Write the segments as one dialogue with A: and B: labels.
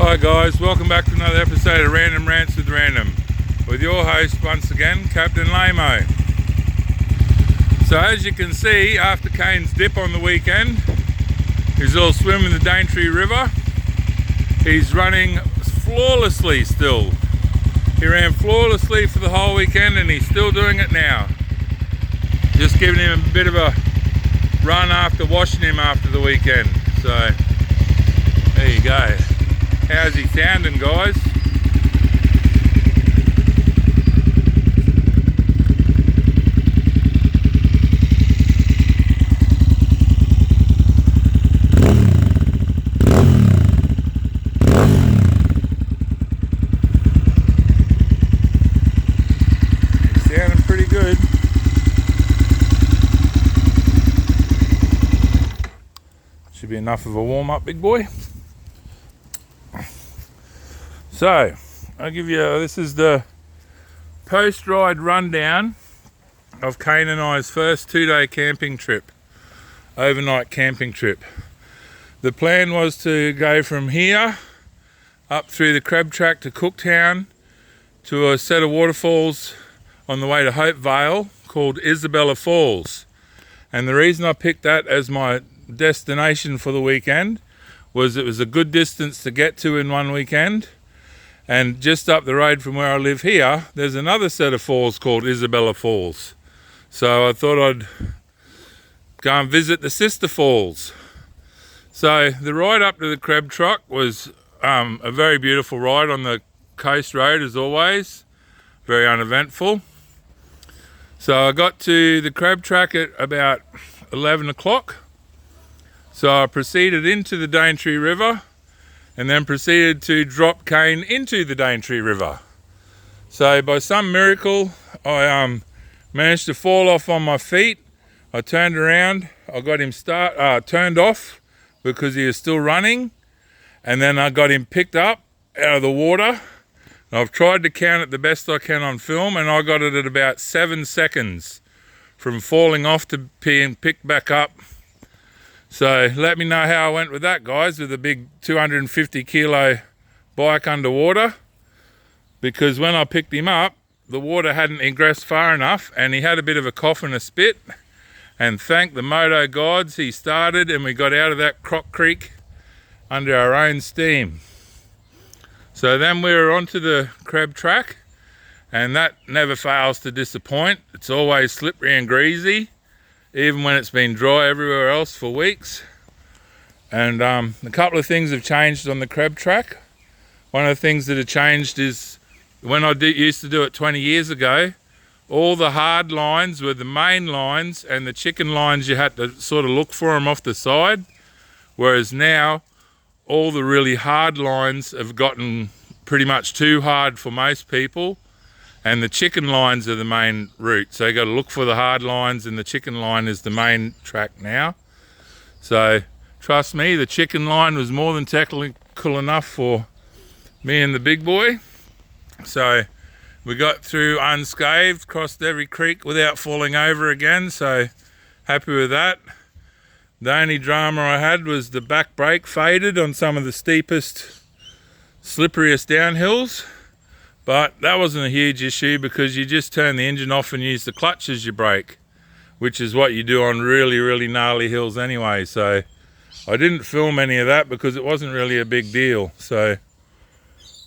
A: Hi guys, welcome back to another episode of Random Rants with Random, with your host once again, Captain Lamo. So as you can see, after Kane's dip on the weekend, he's all swimming the Daintree River. He's running flawlessly still. He ran flawlessly for the whole weekend and he's still doing it now. Just giving him a bit of a run after washing him after the weekend. So there you go. How's he sounding, guys? He's sounding pretty good. Should be enough of a warm-up, big boy. So, I'll give you, this is the post-ride rundown of Kane and I's first 2-day camping trip, overnight camping trip. The plan was to go from here up through the Crab Track to Cooktown to a set of waterfalls on the way to Hope Vale called Isabella Falls. And the reason I picked that as my destination for the weekend was it was a good distance to get to in one weekend. And just up the road from where I live here, there's another set of falls called Isabella Falls. So I thought I'd go and visit the sister falls. So the ride up to the Crab Track was a very beautiful ride on the coast road as always, very uneventful. So I got to the Crab Track at about 11 o'clock. So I proceeded into the Daintree River and then proceeded to drop Kane into the Daintree River. So by some miracle, I managed to fall off on my feet. I turned around, I got him turned off because he was still running, and then I got him picked up out of the water. I've tried to count it the best I can on film, and I got it at about 7 seconds from falling off to being picked back up. So let me know how I went with that, guys, with a big 250 kilo bike underwater, because when I picked him up, the water hadn't ingressed far enough and he had a bit of a cough and a spit, and thank the moto gods he started and we got out of that croc creek under our own steam. So then we were onto the Crab Track, and that never fails to disappoint. It's always slippery and greasy, even when it's been dry everywhere else for weeks. And a couple of things have changed on the Crab Track. One of the things that have changed is when I used to do it 20 years ago, all the hard lines were the main lines, and the chicken lines you had to sort of look for them off the side, whereas now all the really hard lines have gotten pretty much too hard for most people, and the chicken lines are the main route. So you got to look for the hard lines, and the chicken line is the main track now. So trust me, the chicken line was more than technical enough for me and the big boy. So we got through unscathed, crossed every creek without falling over again, so happy with that. The only drama I had was the back brake faded on some of the steepest, slipperiest downhills. But that wasn't a huge issue because you just turn the engine off and use the clutch as your brake, which is what you do on really, really gnarly hills anyway. So I didn't film any of that because it wasn't really a big deal. So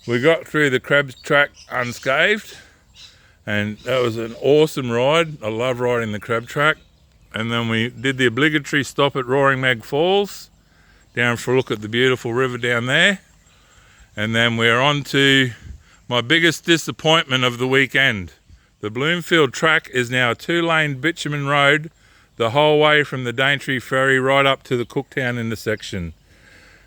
A: we got through the Crab Track unscathed, and that was an awesome ride. I love riding the Crab Track. And then we did the obligatory stop at Roaring Meg Falls, down for a look at the beautiful river down there. And then we're on to my biggest disappointment of the weekend. The Bloomfield Track is now a 2-lane bitumen road the whole way from the Daintree Ferry right up to the Cooktown intersection.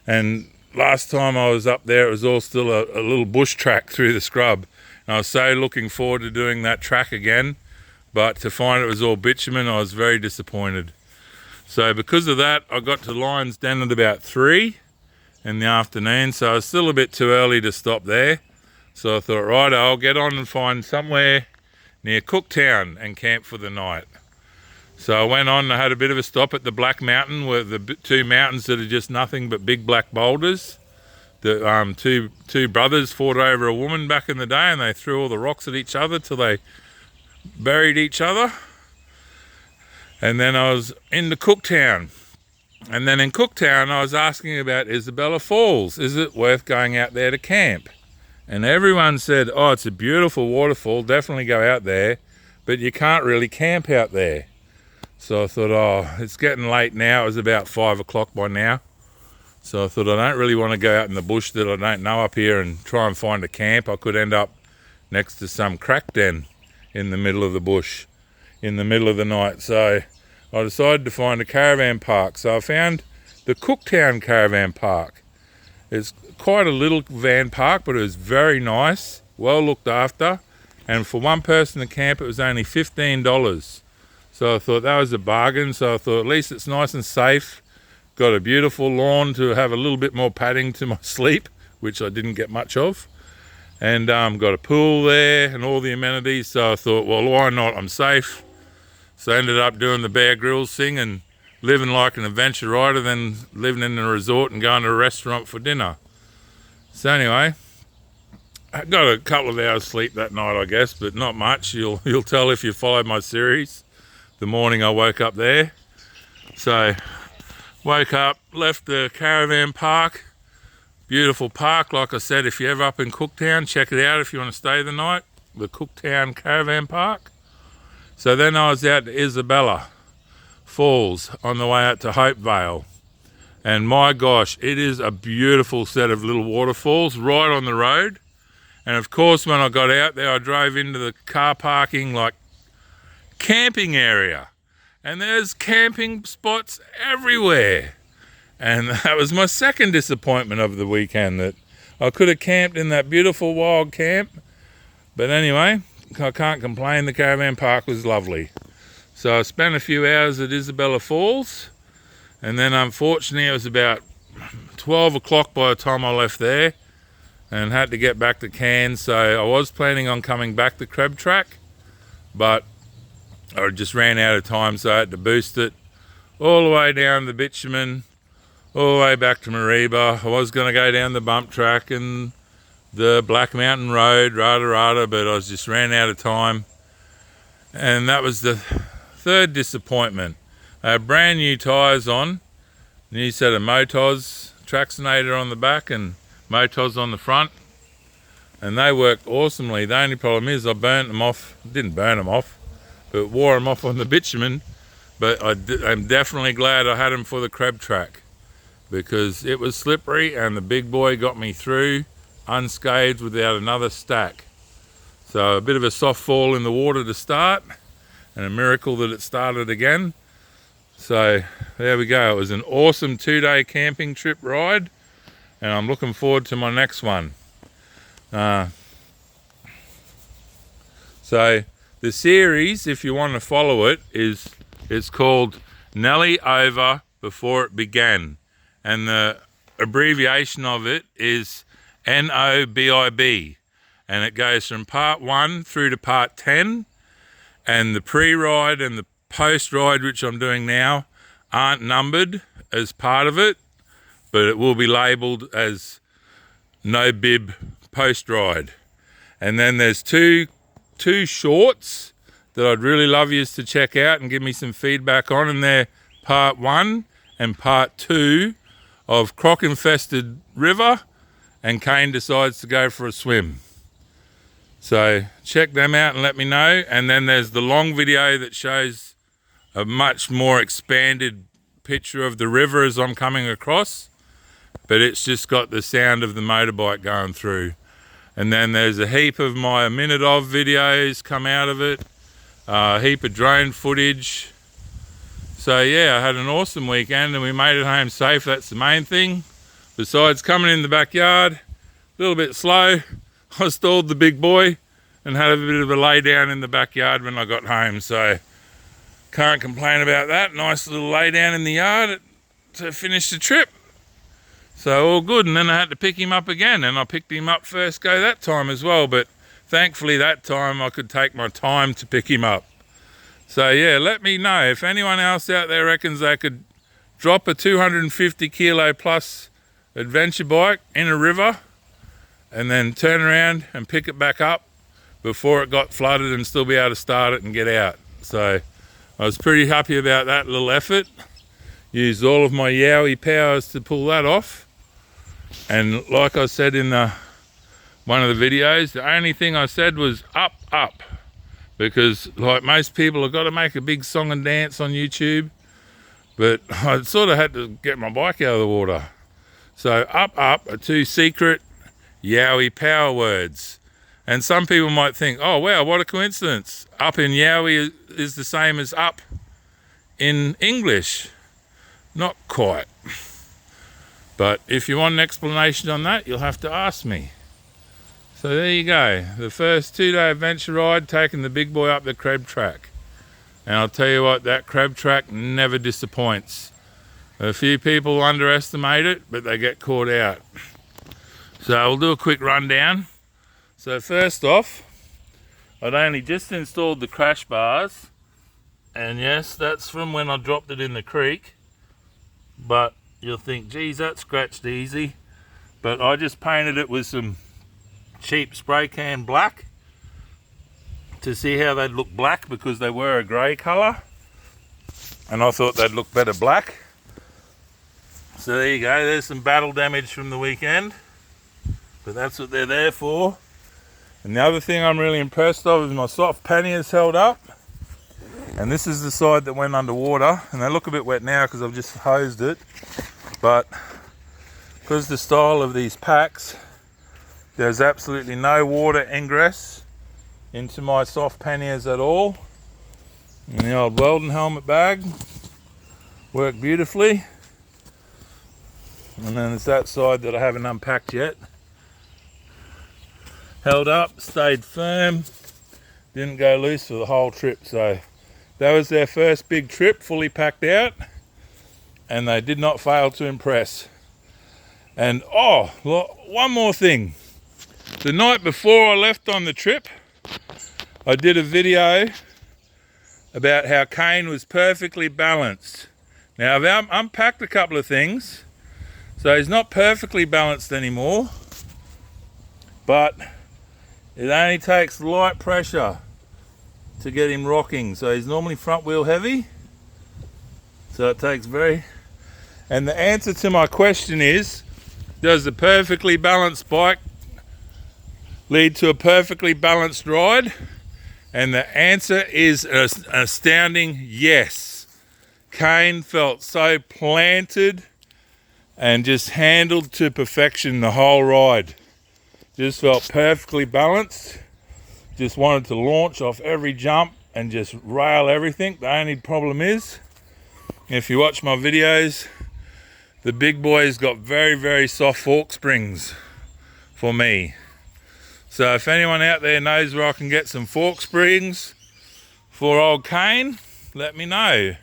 A: And last time I was up there, it was all still a little bush track through the scrub. And I was so looking forward to doing that track again, but to find it was all bitumen, I was very disappointed. So because of that, I got to Lions Den at about 3 in the afternoon, so I was still a bit too early to stop there. So I thought, right, I'll get on and find somewhere near Cooktown and camp for the night. So I went on and I had a bit of a stop at the Black Mountain, where the 2 mountains that are just nothing but big black boulders. The two brothers fought over a woman back in the day, and they threw all the rocks at each other till they buried each other. And then I was into Cooktown. And then in Cooktown, I was asking about Isabella Falls. Is it worth going out there to camp? And everyone said, oh, it's a beautiful waterfall, definitely go out there, but you can't really camp out there. So I thought, oh, it's getting late now. It was about 5 o'clock by now. So I thought, I don't really want to go out in the bush that I don't know up here and try and find a camp. I could end up next to some crack den in the middle of the bush in the middle of the night. So I decided to find a caravan park. So I found the Cooktown Caravan Park. It's quite a little van park, but it was very nice, well looked after. And for one person to camp, it was only $15. So I thought that was a bargain. So I thought at least it's nice and safe. Got a beautiful lawn to have a little bit more padding to my sleep, which I didn't get much of. And got a pool there and all the amenities. So I thought, well, why not? I'm safe. So I ended up doing the Bear Grylls thing and living like an adventure rider, then living in a resort and going to a restaurant for dinner. So anyway, I got a couple of hours sleep that night, I guess, but not much. You'll tell if you followed my series. The morning I woke up there. So woke up, left the caravan park. Beautiful park. Like I said, if you're ever up in Cooktown, check it out if you want to stay the night. The Cooktown Caravan Park. So then I was out to Isabella Falls on the way out to Hopevale. And my gosh, it is a beautiful set of little waterfalls right on the road. And of course, when I got out there, I drove into the car parking, like camping area. And there's camping spots everywhere. And that was my second disappointment of the weekend, that I could have camped in that beautiful wild camp. But anyway, I can't complain. The caravan park was lovely. So I spent a few hours at Isabella Falls. And then unfortunately, it was about 12 o'clock by the time I left there and had to get back to Cairns. So I was planning on coming back to Crab Track, but I just ran out of time, so I had to boost it all the way down the bitumen, all the way back to Mareeba. I was going to go down the bump track and the Black Mountain Road, rada, but I just ran out of time. And that was the third disappointment. I had brand new tyres on, new set of Motos, Traxinator on the back and Motos on the front. And they worked awesomely. The only problem is I burnt them off, didn't burn them off, but wore them off on the bitumen. But I'm definitely glad I had them for the Crab Track, because it was slippery and the big boy got me through unscathed without another stack. So a bit of a soft fall in the water to start, and a miracle that it started again. So there we go. It was an awesome 2-day camping trip ride, and I'm looking forward to my next one. So the series, if you want to follow it, it's called Nelly Over Before It Began, and the abbreviation of it is NOBIB, and it goes from part 1 through to part 10, and the pre-ride and the post-ride, which I'm doing now, aren't numbered as part of it, but it will be labelled as Nobib post-ride. And then there's two shorts that I'd really love you to check out and give me some feedback on, and they're part 1 and part 2 of Croc-Infested River, and Kane decides to go for a swim. So check them out and let me know. And then there's the long video that shows a much more expanded picture of the river as I'm coming across, but it's just got the sound of the motorbike going through. And then there's a heap of my minute of videos come out of it, a heap of drone footage. So yeah, I had an awesome weekend and we made it home safe. That's the main thing. Besides coming in the backyard, a little bit slow, I stalled the big boy and had a bit of a lay down in the backyard when I got home. So can't complain about that. Nice little lay down in the yard to finish the trip. So all good. And then I had to pick him up again, and I picked him up first go that time as well. But thankfully that time I could take my time to pick him up. So yeah, let me know if anyone else out there reckons they could drop a 250 kilo plus adventure bike in a river and then turn around and pick it back up before it got flooded and still be able to start it and get out. So I was pretty happy about that little effort. Used all of my yowie powers to pull that off. And like I said in one of the videos, the only thing I said was up, up. Because like most people, I've got to make a big song and dance on YouTube. But I sort of had to get my bike out of the water. So up, up are two secret yowie power words. And some people might think, oh wow, what a coincidence. Up in yowie is the same as up in English. Not quite. But if you want an explanation on that, you'll have to ask me. So there you go. The first 2-day adventure ride, taking the big boy up the crab track. And I'll tell you what, that crab track never disappoints. A few people underestimate it, but they get caught out. So we'll do a quick rundown. So first off, I'd only just installed the crash bars. And yes, that's from when I dropped it in the creek. But you'll think, geez, that scratched easy. But I just painted it with some cheap spray can black to see how they'd look black, because they were a grey colour. And I thought they'd look better black. So there you go, there's some battle damage from the weekend. But that's what they're there for. And the other thing I'm really impressed of is my soft panniers held up. And this is the side that went underwater, and they look a bit wet now because I've just hosed it. But because the style of these packs, there's absolutely no water ingress into my soft panniers at all. And the old Weldon helmet bag worked beautifully. And then there's that side that I haven't unpacked yet. Held up, stayed firm, didn't go loose for the whole trip. So that was their first big trip, fully packed out, and they did not fail to impress. And oh, one more thing. The night before I left on the trip, I did a video about how Kane was perfectly balanced. Now I've unpacked a couple of things, so he's not perfectly balanced anymore, but it only takes light pressure to get him rocking. So he's normally front wheel heavy, so it takes and the answer to my question is, does a perfectly balanced bike lead to a perfectly balanced ride? And the answer is an astounding yes. Kane felt so planted and just handled to perfection the whole ride. Just felt perfectly balanced. Just wanted to launch off every jump and just rail everything. The only problem is, if you watch my videos, the big boy's got very, very soft fork springs for me. So if anyone out there knows where I can get some fork springs for old Kane, let me know.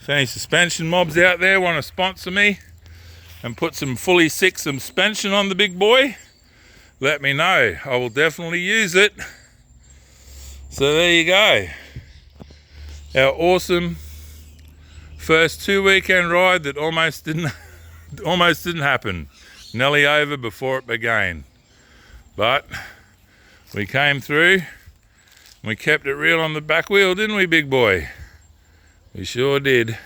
A: If any suspension mobs out there want to sponsor me and put some fully six suspension on the big boy, let me know. I will definitely use it. So there you go. Our awesome first 2-weekend ride that almost didn't happen. Nearly over before it began. But we came through. We kept it real on the back wheel, didn't we, big boy? We sure did.